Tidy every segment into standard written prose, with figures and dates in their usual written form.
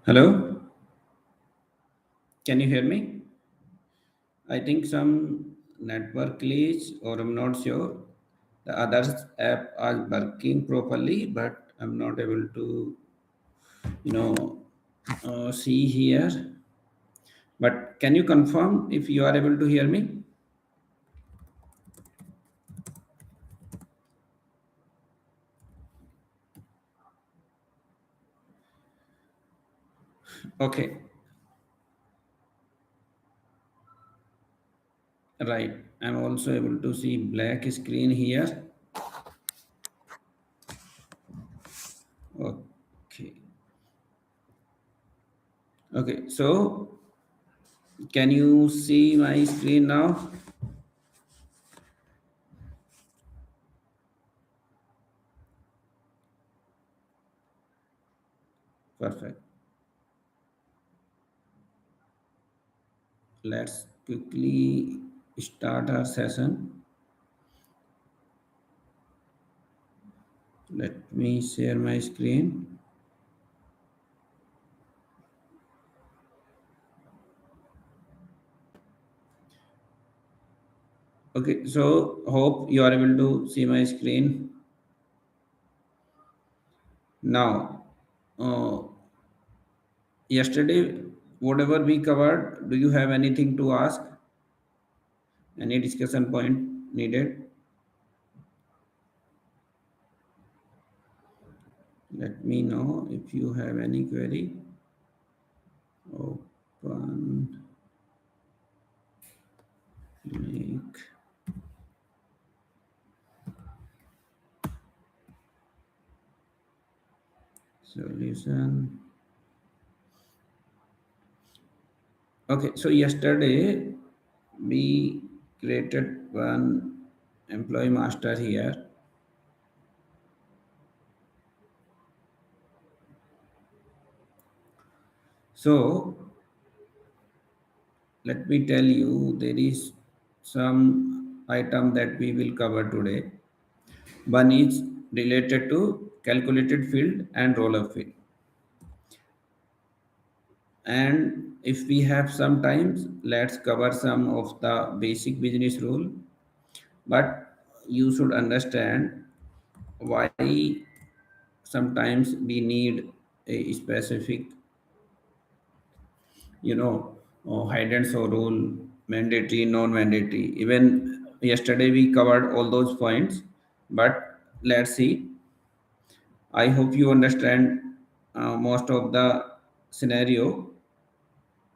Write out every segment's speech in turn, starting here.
Hello, can you hear me? I think some network glitch, or I'm not sure. The others app are working properly, but I'm not able to, you know, see here. But can you confirm if you are able to hear me? Okay, right. I'm also able to see black screen here. Okay, okay. So can you see my screen now? Perfect. Let's quickly start our session. Let me share my screen. Okay, so hope you are able to see my screen now. Uh, Yesterday, whatever we covered, do you have anything to ask? Any discussion point needed? Let me know if you have any query. Open, make solution. Okay, so yesterday we created one employee master here. So let me tell you, there is some item that we will cover today. One is related to calculated field and roll-up field. And if we have some times, let's cover some of the basic business rule. But you should understand why sometimes we need a specific, hide and so rule, mandatory, non-mandatory. Even yesterday we covered all those points, but let's see. I hope you understand most of the scenario,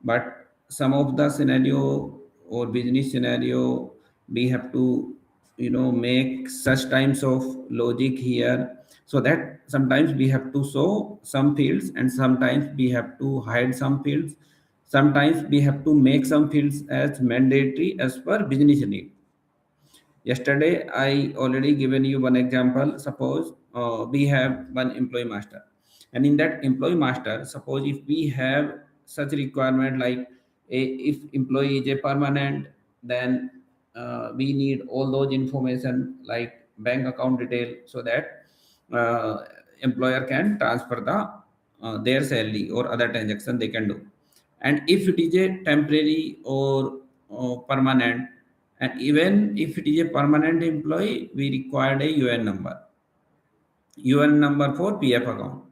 but some of the scenario or business scenario, we have to make such times of logic here, so that sometimes we have to show some fields and sometimes we have to hide some fields, sometimes we have to make some fields as mandatory as per business need. Yesterday, I already given you one example. Suppose we have one employee master, and in that employee master, suppose if we have such requirement like if employee is a permanent, then we need all those information like bank account detail, so that uh, employer can transfer the their salary or other transaction they can do. And if it is a temporary or permanent, and even if it is a permanent employee, we required a UN number for PF account.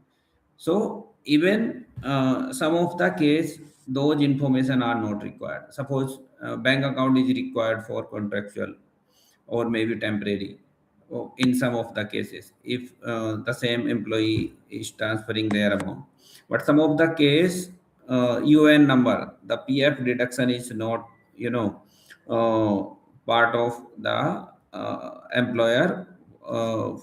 So even some of the case, those information are not required. Suppose bank account is required for contractual or maybe temporary. In some of the cases, if the same employee is transferring their amount, but some of the case, UN number, the PF deduction is not, you know, part of the employer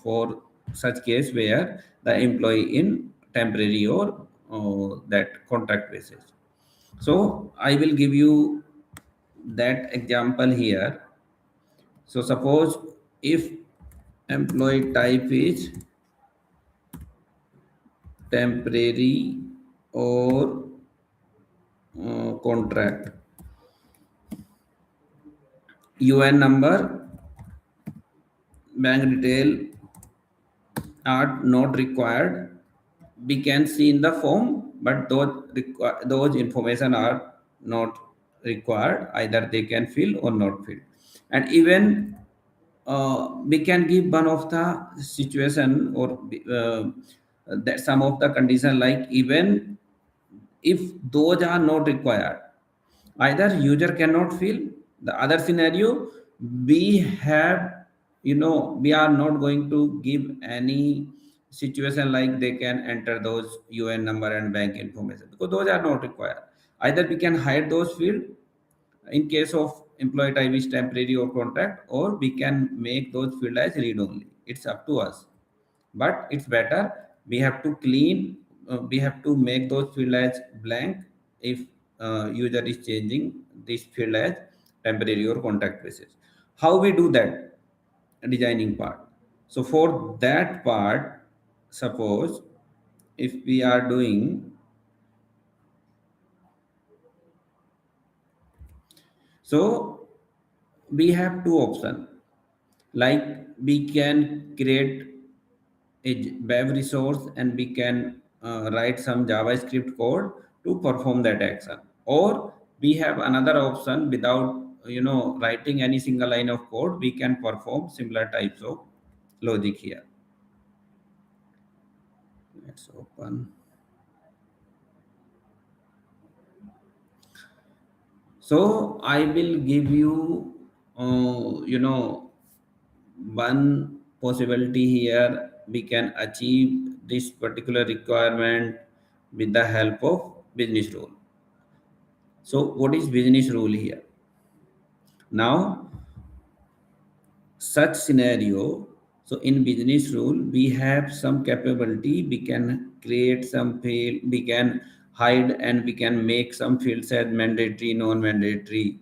for such case where the employee in temporary or that contract basis. So I will give you that example here. So suppose if employee type is temporary or contract, UN number, bank detail are not required. We can see in the form but those information are not required. Either they can fill or not fill. And even we can give one of the situation, or that some of the condition, like even if those are not required, either user cannot fill. The other scenario, we have, we are not going to give any situation like they can enter those UN number and bank information, because those are not required. Either we can hide those field in case of employee type is temporary or contract, or we can make those field as read only. It's up to us, but it's better we have to clean, we have to make those field as blank if user is changing this field as temporary or contract basis. How we do that? Designing part. So for that part, suppose if we are doing, so we have two options. Like we can create a web resource, and we can write some JavaScript code to perform that action. Or we have another option, without writing any single line of code, we can perform similar types of logic here. Let's open. So I will give you, one possibility here. We can achieve this particular requirement with the help of business rule. So what is business rule here? Now, such scenario, so in business rule, we have some capability. We can create some field, we can hide, and we can make some fields as mandatory, non-mandatory.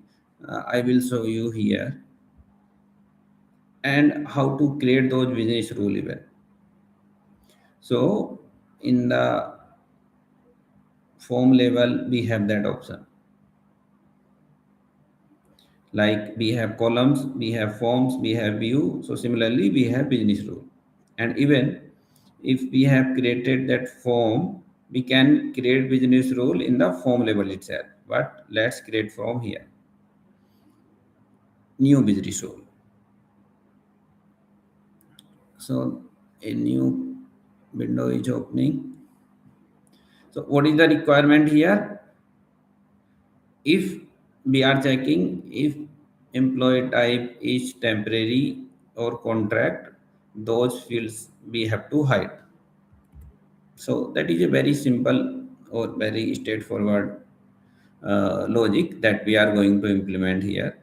I will show you here, and how to create those business rule even. So in the form level, we have that option. Like we have columns, we have forms, we have view. So similarly, we have business rule. And even if we have created that form, we can create business rule in the form level itself. But let's create from here, new business rule. So a new window is opening. So what is the requirement here? If we are checking if employee type is temporary or contract, those fields we have to hide. So that is a very simple or very straightforward logic that we are going to implement here.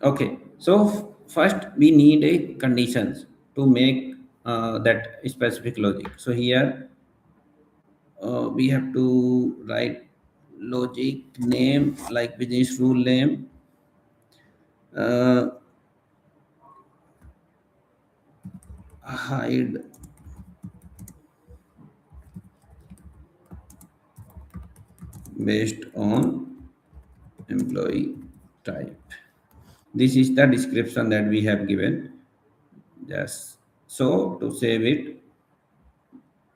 Okay, so first we need a conditions to make that specific logic. So here we have to write logic name, like business rule name, uh, hide based on employee type. This is the description that we have given. Yes. So to save it,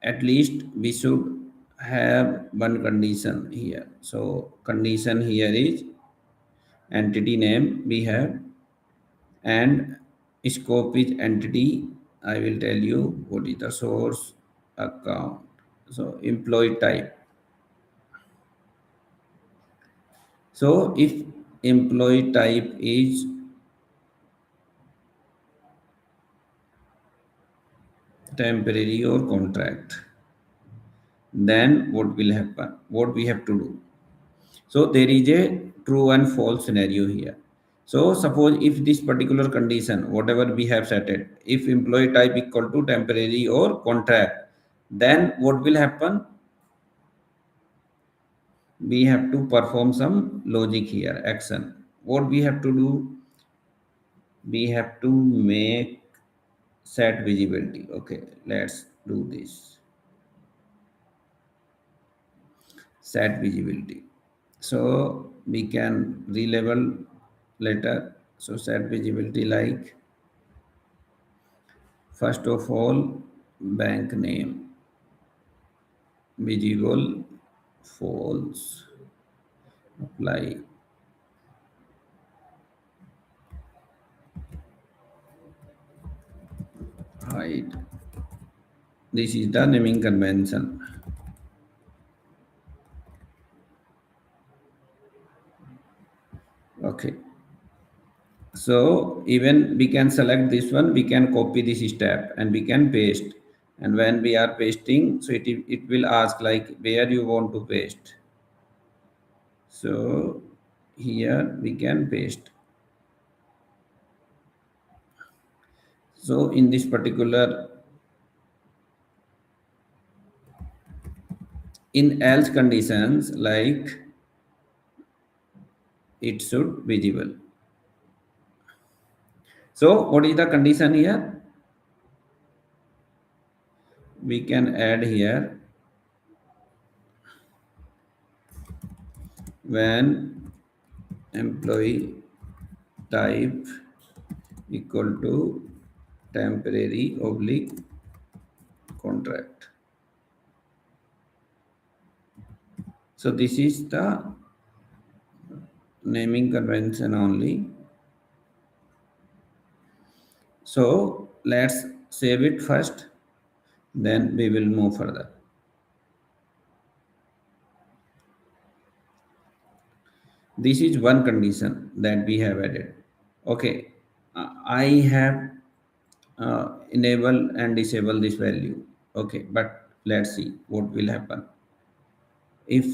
at least we should have one condition here. So condition here is entity name we have, and scope is entity. I will tell you what is the source account. So employee type. So if employee type is temporary or contract, then what will happen? What we have to do? So there is a true and false scenario here. So suppose if this particular condition, whatever we have set it, if employee type equal to temporary or contract, then what will happen? We have to perform some logic here, action. What we have to do? We have to make set visibility. Okay, let's do this. Set visibility. So we can relabel later. So set visibility like first of all bank name visible false apply hide. This is the naming convention. Okay. So even we can select this one, we can copy this step and we can paste. And when we are pasting, so it will ask like where you want to paste. So here we can paste. So in this particular, in else conditions, like it should visible. So what is the condition here? We can add here when employee type equal to temporary oblique contract. So this is the naming convention only. So let's save it first, then we will move further. This is one condition that we have added. Okay, I have enable and disable this value. Okay, but let's see what will happen. If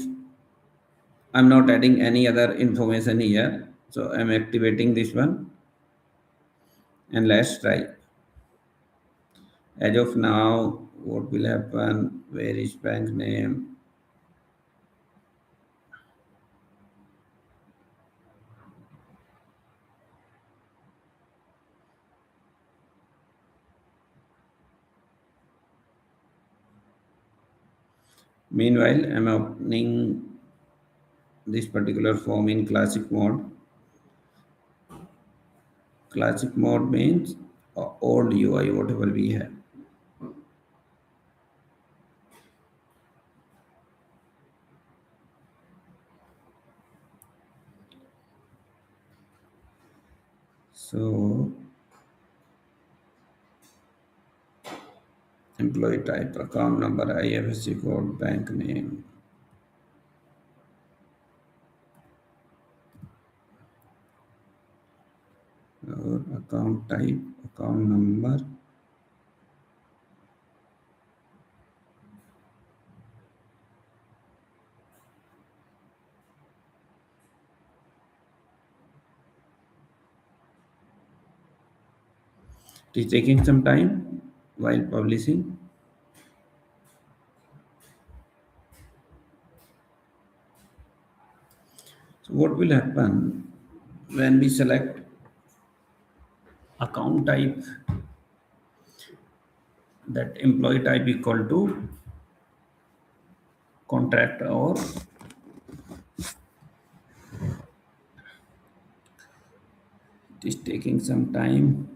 I'm not adding any other information here, so I'm activating this one and let's try. As of now, what will happen? Where is bank name? Meanwhile, I'm opening this particular form in classic mode. Classic mode means old UI, whatever we have. So, employee type, account number, IFSC code, bank name, or account type, account number. It is taking some time while publishing. So, what will happen when we select account type, that employee type equal to contract, or it is taking some time.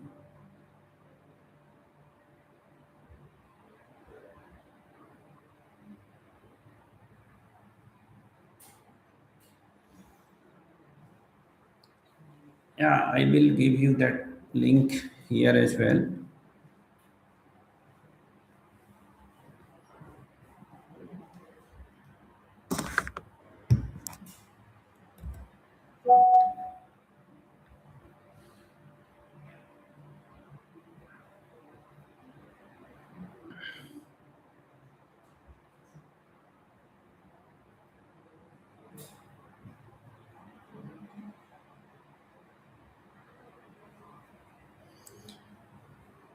Yeah, I will give you that link here as well.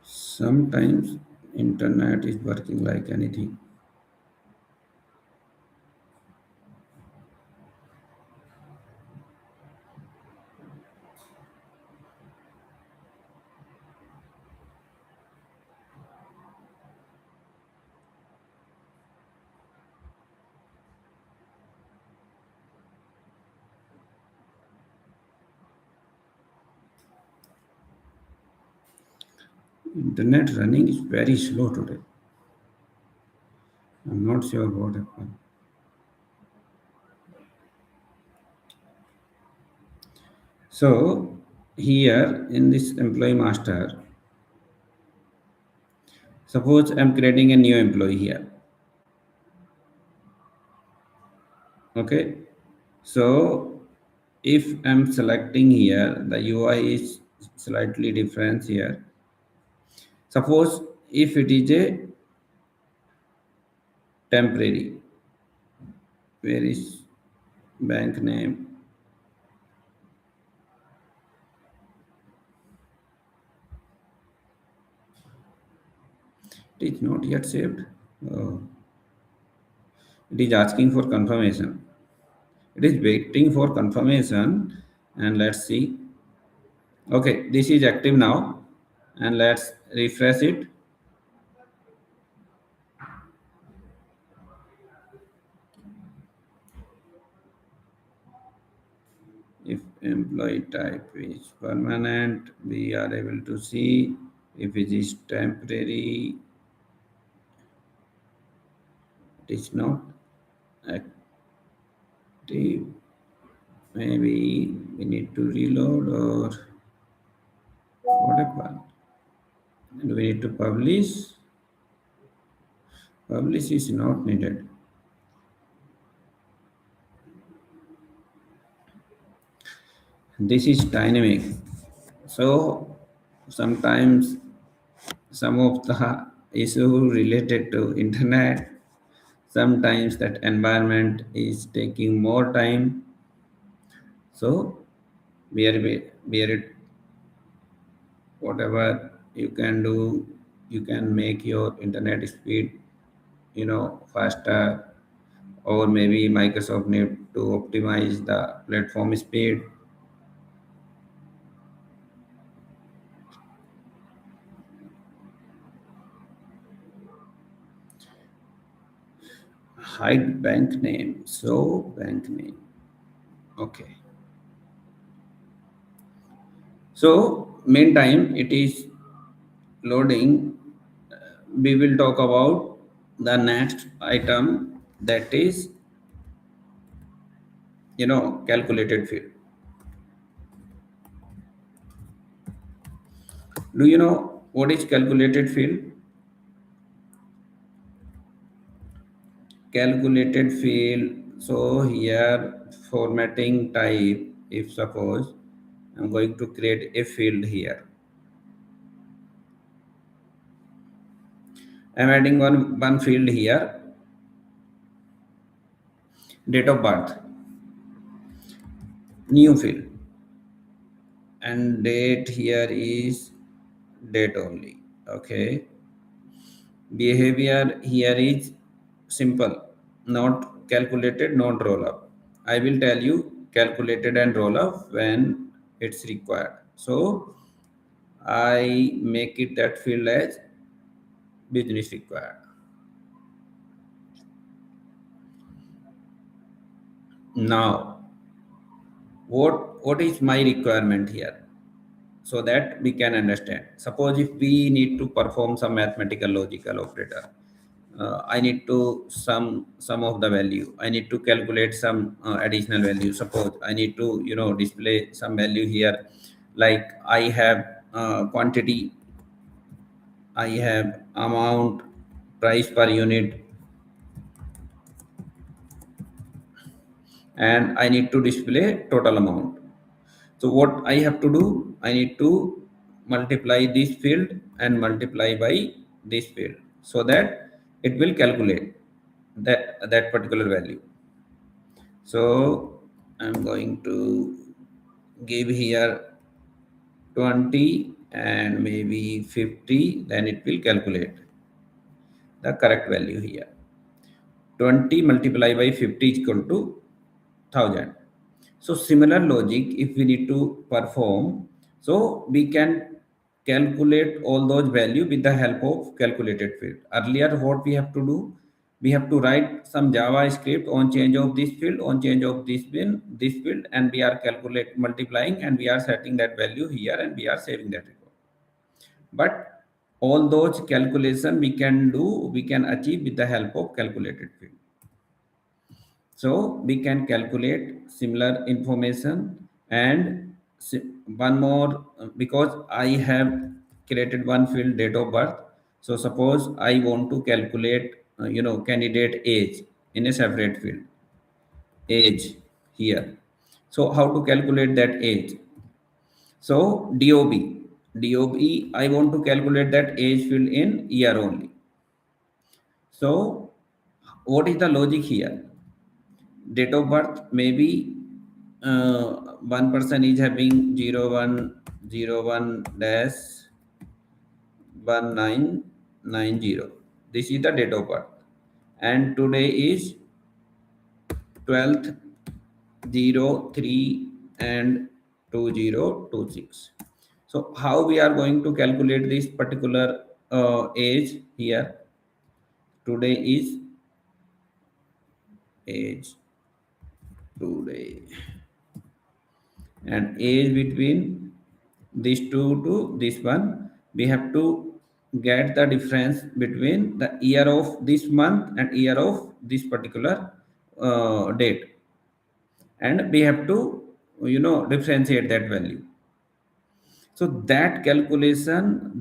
Sometimes internet is working like anything. Internet running is very slow today. I'm not sure what happened. So here in this employee master, suppose I'm creating a new employee here. Okay. So if I'm selecting here, the UI is slightly different here. Suppose if it is a temporary, where is bank name? It is not yet saved. Oh, it is asking for confirmation. It is waiting for confirmation, and let's see. Okay, this is active now, and let's refresh it. If employee type is permanent, we are able to see. If it is temporary, it is not active. Maybe we need to reload or whatever. And we need to publish. Publish is not needed. This is dynamic. So sometimes some of the issue related to internet, sometimes that environment is taking more time. So bear it, whatever you can do, you can make your internet speed, faster, or maybe Microsoft need to optimize the platform speed. Hide bank name. So bank name. Okay. So meantime it is loading. We will talk about the next item, that is calculated field. Do you know what is calculated field? Calculated field. So here formatting type, if suppose I'm going to create a field here, I'm adding one field here, date of birth, new field, and date here is date only. Okay. Behavior here is simple, not calculated, not roll up. I will tell you calculated and roll up when it's required. So I make it that field as business required. Now what is my requirement here, so that we can understand. Suppose if we need to perform some mathematical logical operator, I need to sum of the value. I need to calculate some additional value. Suppose I need to display some value here, like I have quantity, I have amount, price per unit, and I need to display total amount. So what I have to do, I need to multiply this field and multiply by this field, so that it will calculate that particular value. So I'm going to give here 20 and maybe 50, then it will calculate the correct value here. 20 multiplied by 50 is equal to 1000. So similar logic if we need to perform, so we can calculate all those value with the help of calculated field. Earlier what we have to do, we have to write some Java script on change of this field, on change of this field, and we are calculate multiplying, and we are setting that value here, and we are saving that record. But All those calculation we can do, we can achieve with the help of calculated field. So we can calculate similar information. And one more, because I have created one field, date of birth. So suppose I want to calculate candidate age in a separate field, age here. So how to calculate that age? So dob I want to calculate that age field in year only. So what is the logic here? Date of birth, maybe one person is having 0101 dash 1990. This is the date of birth, and today is 12th 03 and 2026. So how we are going to calculate this particular age here? Today is age today, and age between these two to this one, we have to get the difference between the year of this month and year of this particular date, and we have to differentiate that value. So that calculation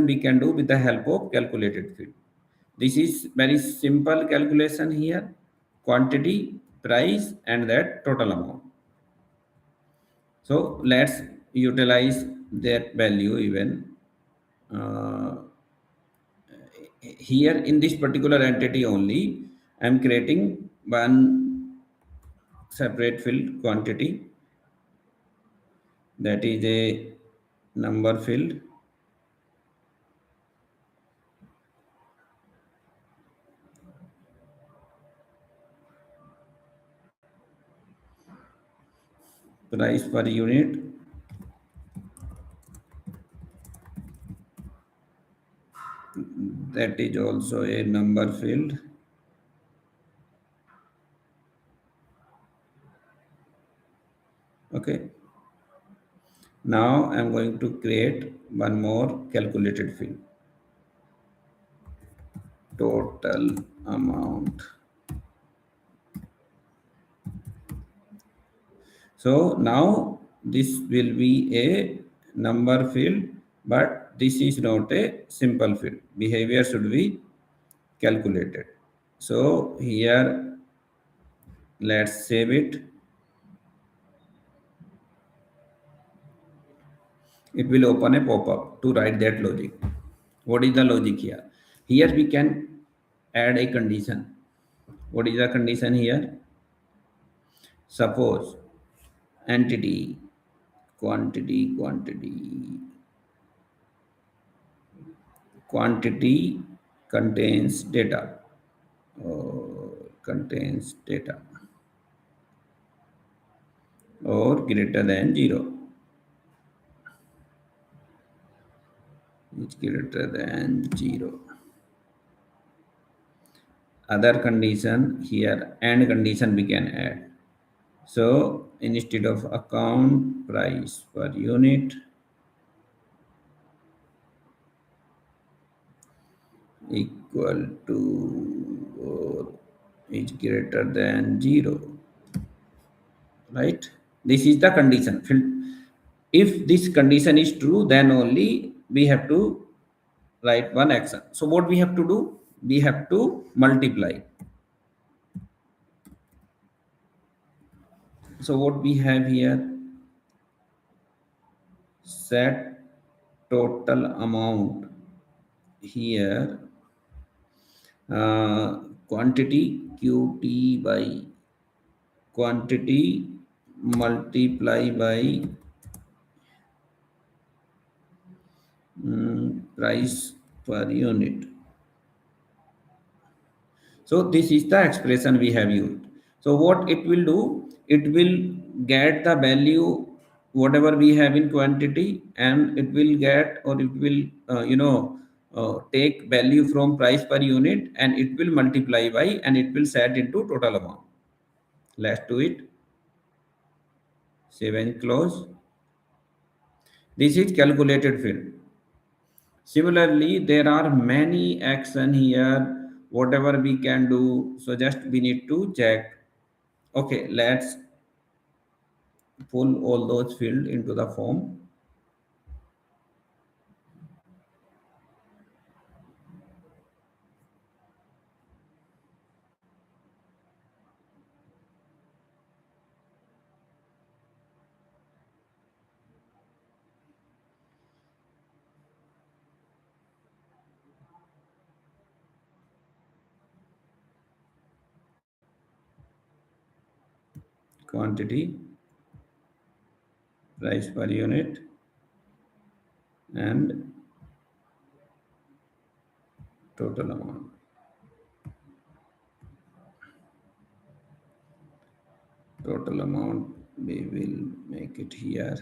we can do with the help of calculated field. This is very simple calculation here: quantity, price, and that total amount. So let's utilize that value even uh, here in this particular entity only. I'm creating one separate field, quantity, that is a number field. Price per unit, that is also a number field. Okay. Now I'm going to create one more calculated field, total amount. So now this will be a number field, but this is not a simple field. Behavior should be calculated. So here, let's save it. It will open a pop-up to write that logic. What is the logic here? Here we can add a condition. What is the condition here? Suppose entity, quantity contains data, contains data, or greater than 0, is greater than 0. Other condition here, and condition we can add. So instead of account price per unit equal to or is greater than 0, right? This is the condition. If this condition is true, then only we have to write one action. So what we have to do? We have to multiply. So what we have here? Set total amount here, quantity qt by quantity multiply by price per unit. So this is the expression we have used. So what it will do, it will get the value whatever we have in quantity, and it will get, or it will take value from price per unit, and it will multiply by, and it will set into total amount. Let's do it. Save and close. This is calculated field. Similarly, there are many action here, whatever we can do. So just we need to check. Okay, let's pull all those fields into the form. Quantity, price per unit, and total amount. Total amount, we will make it here.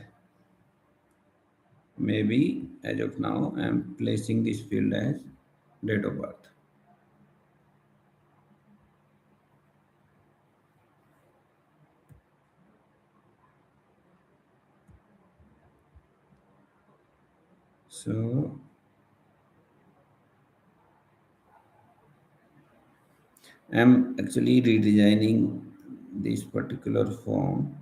Maybe as of now, I am placing this field as date of birth. So I'm actually redesigning this particular form.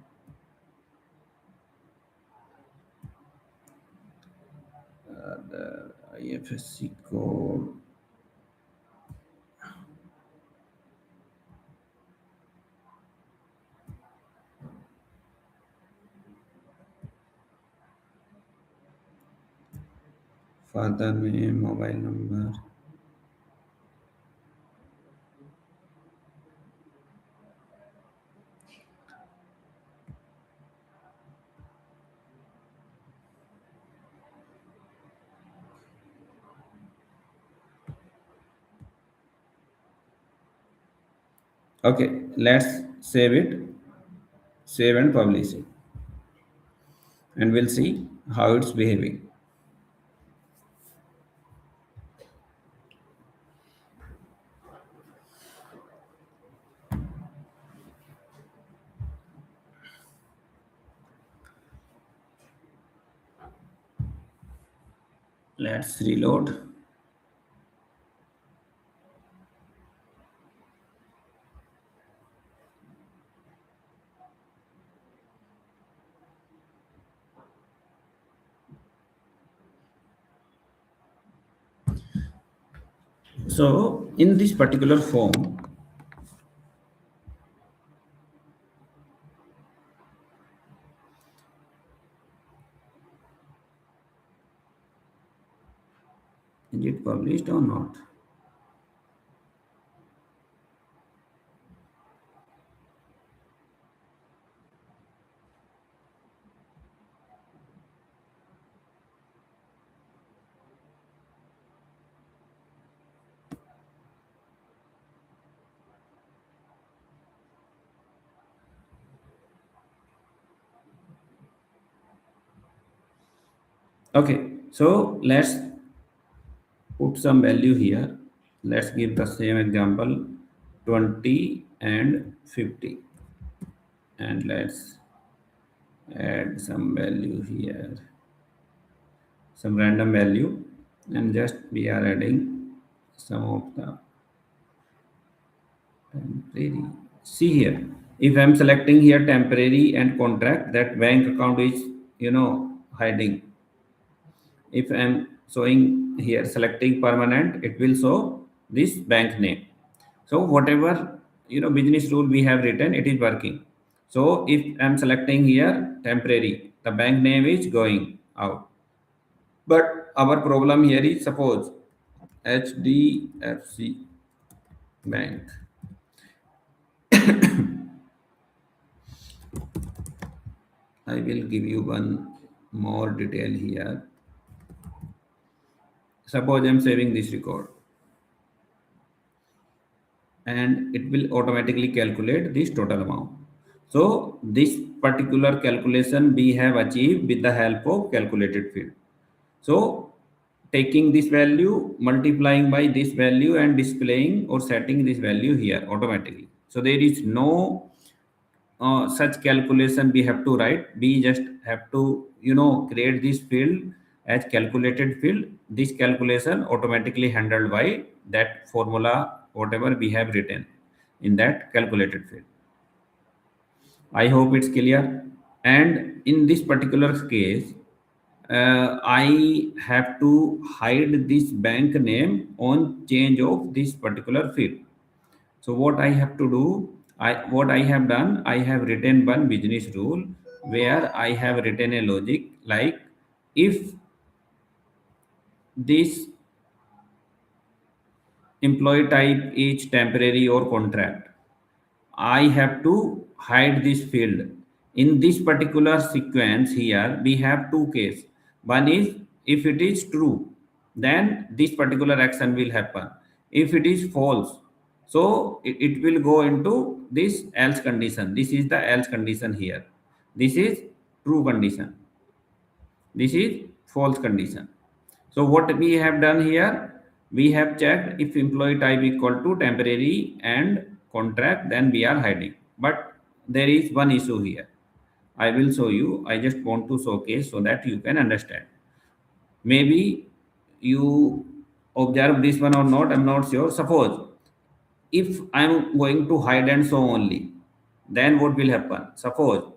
The IFSC code, father name, mobile number. Okay, let's save it, save and publish it, and we'll see how it's behaving. Let's reload. So in this particular form, is it published or not? Okay, so let's put some value here. Let's give the same example 20 and 50, and let's add some value here, some random value, and just we are adding some of the temporary. See here, if I'm selecting here temporary and contract, that bank account is hiding. If I'm showing here selecting permanent, it will show this bank name. So whatever business rule we have written, it is working. So if I'm selecting here temporary, the bank name is going out. But our problem here is, suppose HDFC Bank. I will give you one more detail here. Suppose I'm saving this record, and it will automatically calculate this total amount. So this particular calculation we have achieved with the help of calculated field. So taking this value, multiplying by this value, and displaying or setting this value here automatically. So there is no such calculation we have to write. We just have to create this field as calculated field. This calculation automatically handled by that formula, whatever we have written in that calculated field. I hope it's clear. And in this particular case, I have to hide this bank name on change of this particular field. So what I have to do, what I have done, I have written one business rule where I have written a logic like, if this employee type is temporary or contract, I have to hide this field. In this particular sequence here, we have two cases. One is, if it is true, then this particular action will happen. If it is false, so it will go into this else condition. This is the else condition here. This is true condition. This is false condition. So what we have done here, we have checked if employee type equal to temporary and contract, then we are hiding. But there is one issue here. I will show you. I just want to showcase so that you can understand. Maybe you observe this one or not, I'm not sure. Suppose if I'm going to hide and show only, then what will happen? Suppose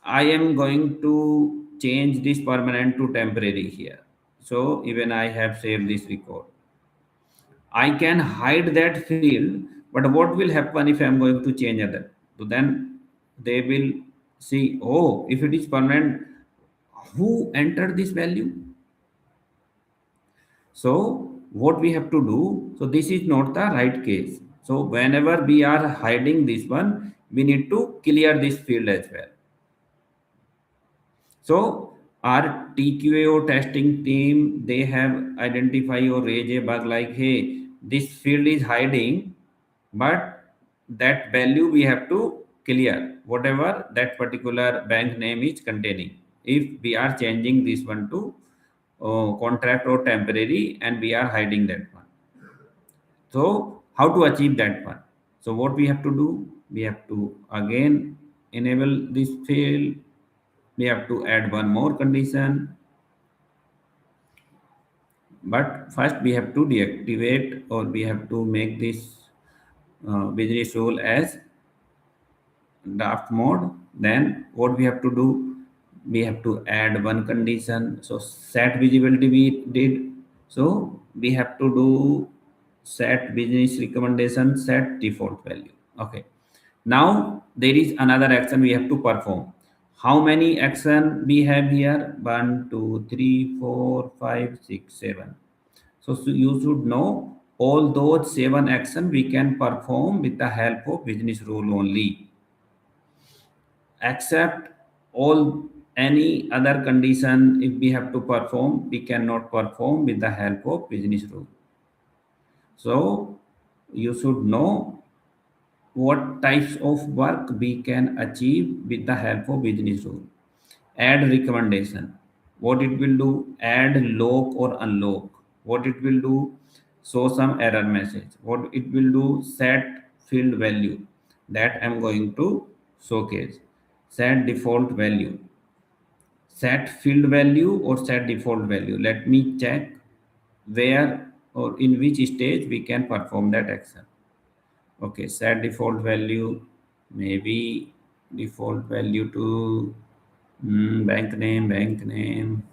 I am going to change this permanent to temporary here. So even I have saved this record. I can hide that field, but what will happen if I am going to change other? So then they will see, oh, if it is permanent, who entered this value? So what we have to do, so this is not the right case. So whenever we are hiding this one, we need to clear this field as well. So our TQA testing team, they have identified or raised a bug like, hey, this field is hiding, but that value we have to clear, whatever that particular bank name is containing. If we are changing this one to contract or temporary, and we are hiding that one. So how to achieve that one? So what we have to do? We have to again enable this field. We have to add one more condition, but first we have to deactivate, or we have to make this business rule as draft mode. Then what we have to do, we have to add one condition. So set visibility we did, so we have to do set business recommendation, set default value. Okay, now there is another action we have to perform. How many action we have here? 1 2 3 4 5 6 7. So you should know all those 7 action we can perform with the help of business rule only, except all any other condition if we have to perform, we cannot perform with the help of business rule. So you should know what types of work we can achieve with the help of business rule. Add recommendation, what it will do, add lock or unlock. What it will do, show some error message. What it will do, set field value, that I'm going to showcase. Set default value, set field value or set default value. Let me check where or in which stage we can perform that action. Okay, set default value, maybe default value to bank name.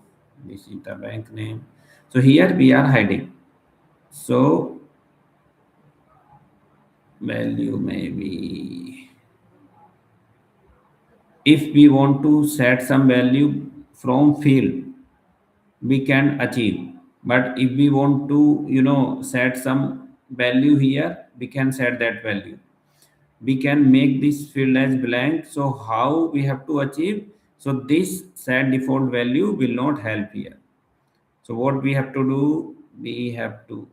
This is the bank name. So here we are hiding. So value maybe, if we want to set some value from field, we can achieve. But if we want to, set some value here, we can set that value. We can make this field as blank. So how we have to achieve? So this set default value will not help here. So what we have to do, we have to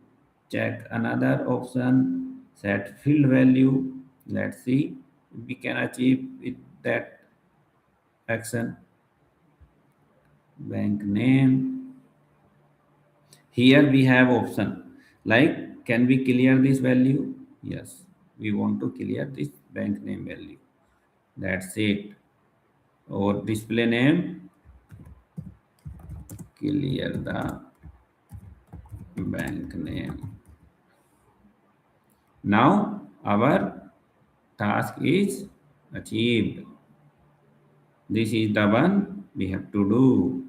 check another option, set field value. Let's see if we can achieve with that action. Bank name. Here we have option like, can we clear this value? Yes, we want to clear this bank name value. That's it. Or display name, clear the bank name. Now our task is achieved. This is the one we have to do.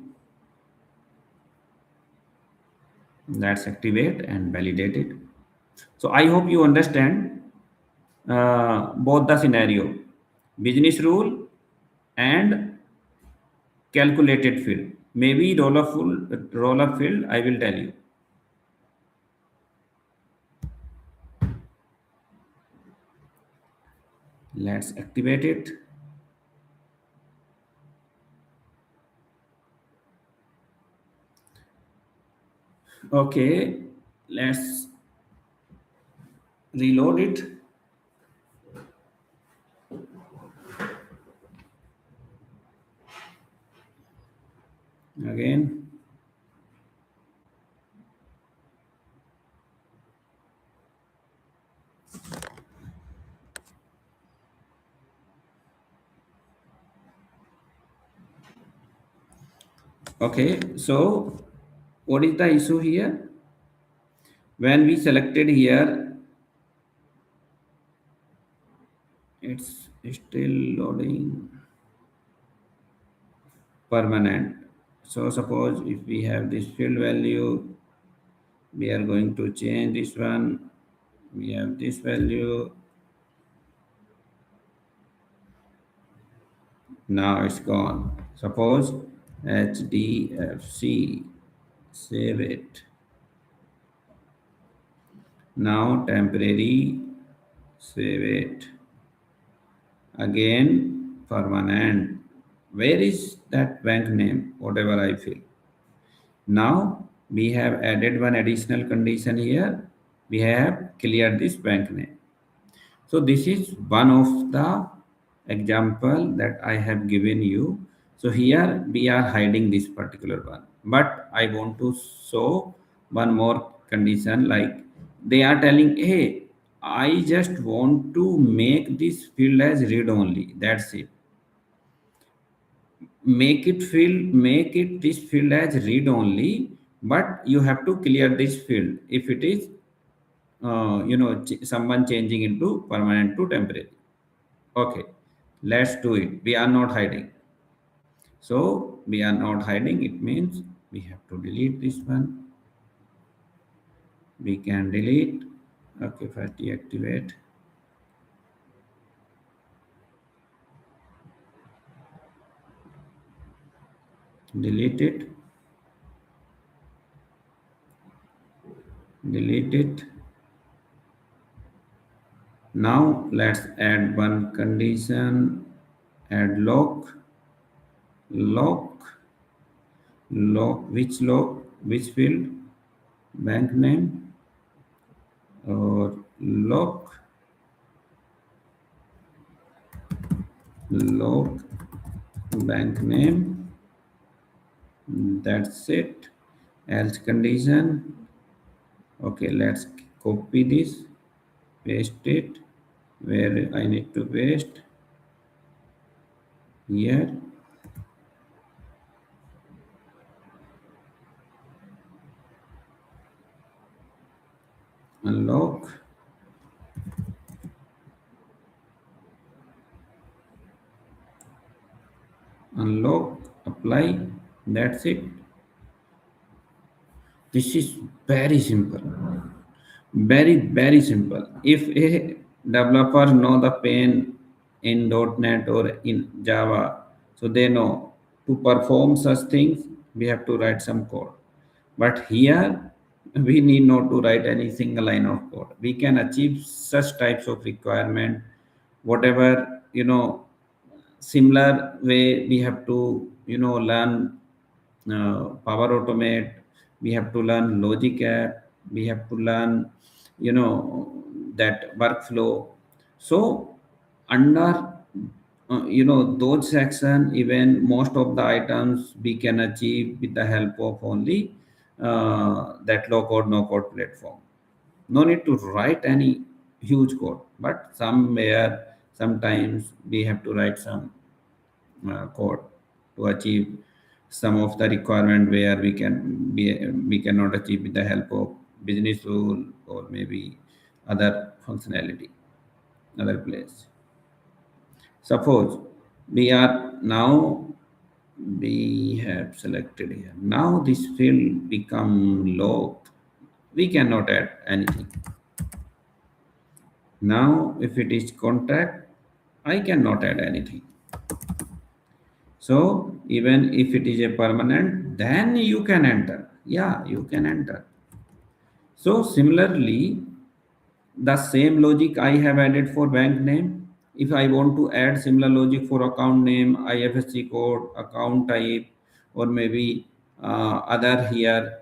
Let's activate and validate it. So I hope you understand both the scenario, business rule and calculated field. Maybe roll up field, I will tell you. Let's activate it. Okay, let's reload it again. Okay, so what is the issue here? When we selected here, it's still loading permanent. So suppose if we have this field value, we are going to change this one. We have this value. Now it's gone. Suppose HDFC, save it. Now temporary, save it. Again permanent. Where is that bank name? Whatever I fill. Now we have added one additional condition here. We have cleared this bank name. So this is one of the example that I have given you. So here we are hiding this particular one. But I want to show one more condition, like they are telling, hey, I just want to make this field as read only. That's it. Make it this field as read only, but you have to clear this field if it is someone changing into permanent to temporary. Okay, let's do it. We are not hiding. So we are not hiding. It means we have to delete this one. We can delete. Okay, first deactivate. Delete it. Delete it. Now let's add one condition. Add lock. Lock. Lock. Which field? Bank name or lock. Lock bank name. That's it. Else condition. Okay, let's copy this, paste it where I need to paste here. Unlock. Unlock. Apply. That's it. This is very simple. Very simple. If a developer know the pain in .NET or in Java, so they know to perform such things, we have to write some code. But here, we need not to write any single line of code. We can achieve such types of requirement, whatever, similar way we have to, learn Power Automate, we have to learn Logic App, we have to learn, that workflow. So under, those section, even most of the items we can achieve with the help of only that low code, no code platform. No need to write any huge code, but sometimes we have to write some code to achieve some of the requirement where we cannot achieve with the help of business rule or maybe other functionality, other place. Suppose we are now we have selected here. Now this field become locked. We cannot add anything. Now if it is contact, I cannot add anything. So even if it is a permanent, then you can enter. Yeah, you can enter. So similarly, the same logic I have added for bank name. If I want to add similar logic for account name, IFSC code, account type, or maybe other here,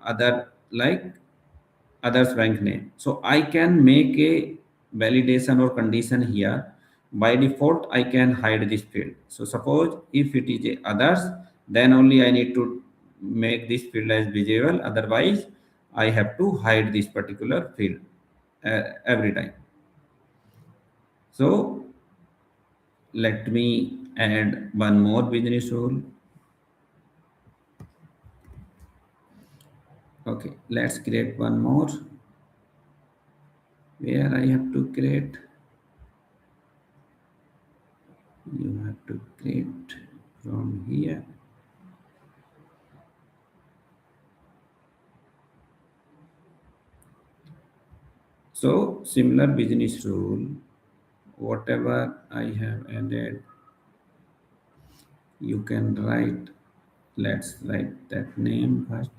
other like others bank name. So I can make a validation or condition here. By default, I can hide this field. So suppose if it is a others, then only I need to make this field as visible. Otherwise, I have to hide this particular field every time. So let me add one more business rule. Okay, let's create one more where I have to create. You have to create from here. So similar business rule, whatever I have added, you can write. Let's write that name first.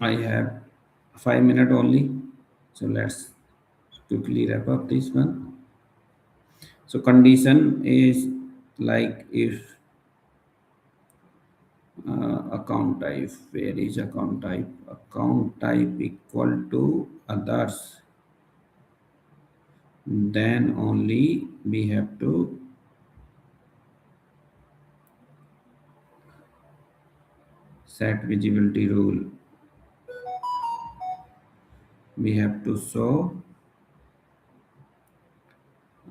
I have 5 minutes only, so let's quickly wrap up this one. So condition is like if account type, where is account type? Account type equal to others, then only we have to set visibility rule. We have to show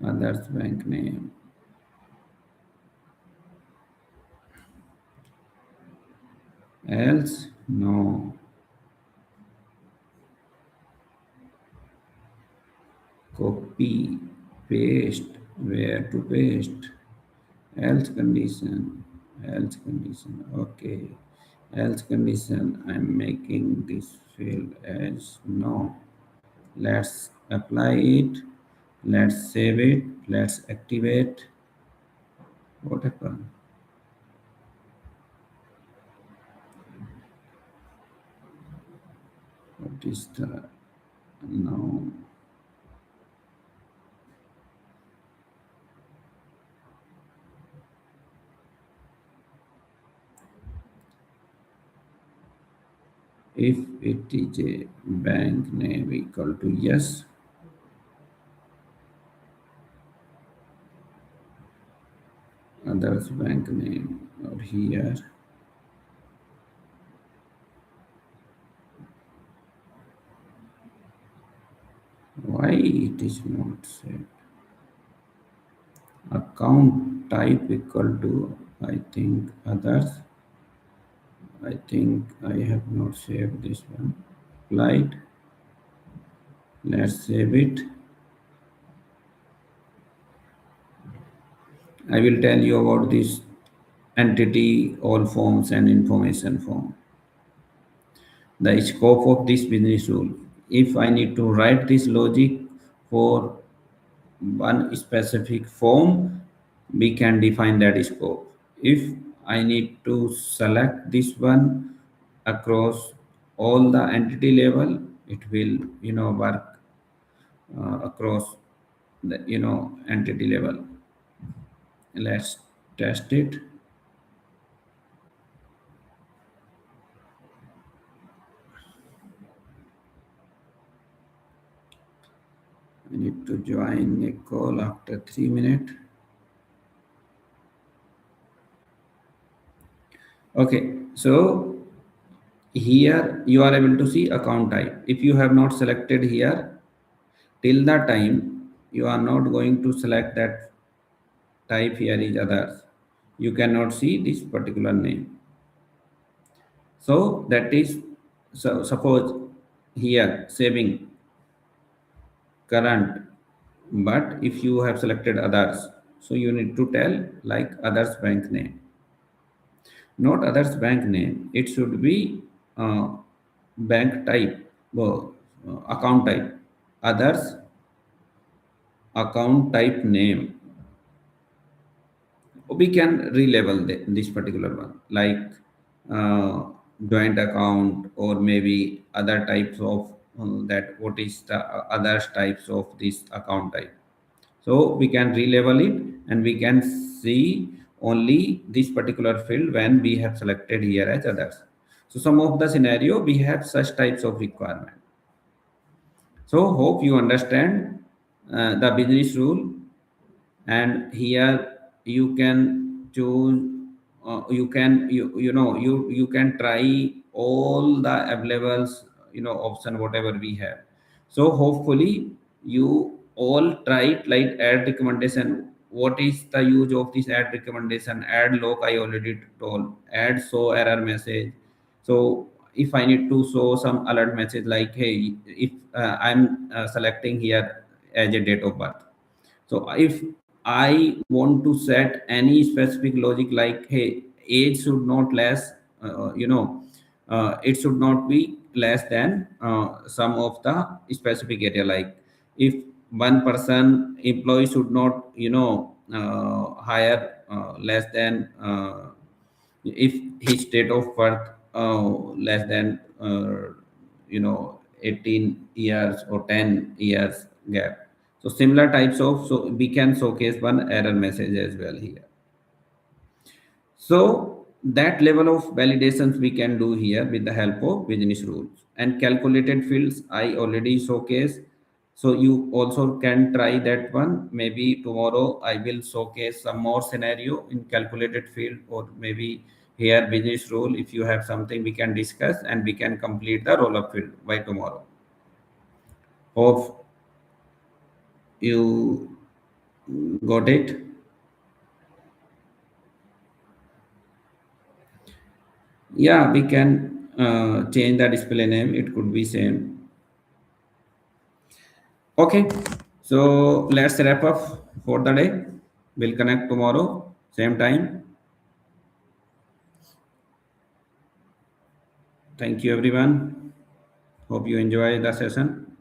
others bank name, else no. Copy, paste, where to paste, else condition, else condition. Okay, else condition, I'm making this field as no. Let's apply it, let's save it, let's activate. What happened? What is the no? If it is a bank name equal to yes, others bank name or here, why it is not set? Account type equal to, I think others. I think I have not saved this one. Applied. Let's save it. I will tell you about this entity, all forms and information form. The scope of this business rule. If I need to write this logic for one specific form, we can define that scope. If I need to select this one across all the entity level, it will work across the entity level. Let's test it. I need to join a call after 3 minutes. Okay, so Here you are able to see account type. If you have not selected here, till the time you are not going to select that type, here is others, you cannot see this particular name. So that is, so suppose here saving current, but if you have selected others, so you need to tell like others bank name, not others bank name, it should be uh, bank type, account type, others account type name. We can relabel this particular one like uh, joint account, or maybe other types of that, what is the other types of this account type. So we can relabel it, and we can see only this particular field when we have selected here as others. So some of the scenario we have such types of requirement. So hope you understand the business rule. And here you can choose, you can try all the available option whatever we have. So hopefully you all try it, like add recommendation. What is the use of this add recommendation? Add log, I already told. Add show error message. So if I need to show some alert message like, hey, if I'm selecting here as a date of birth, so if I want to set any specific logic like, hey, age should not less, it should not be less than some of the specific area. Like if one person employee should not, hire less than, if his date of birth less than, 18 years or 10 years gap. So similar types of, so we can showcase one error message as well here. So that level of validations we can do here with the help of business rules. And calculated fields I already showcase. So you also can try that one. Maybe tomorrow I will showcase some more scenario in calculated field, or maybe here business rule. If you have something we can discuss, and we can complete the roll up field by tomorrow. Hope you got it. Yeah, we can change the display name. It could be same. Okay, so let's wrap up for the day. We'll connect tomorrow, same time. Thank you, everyone. Hope you enjoy the session.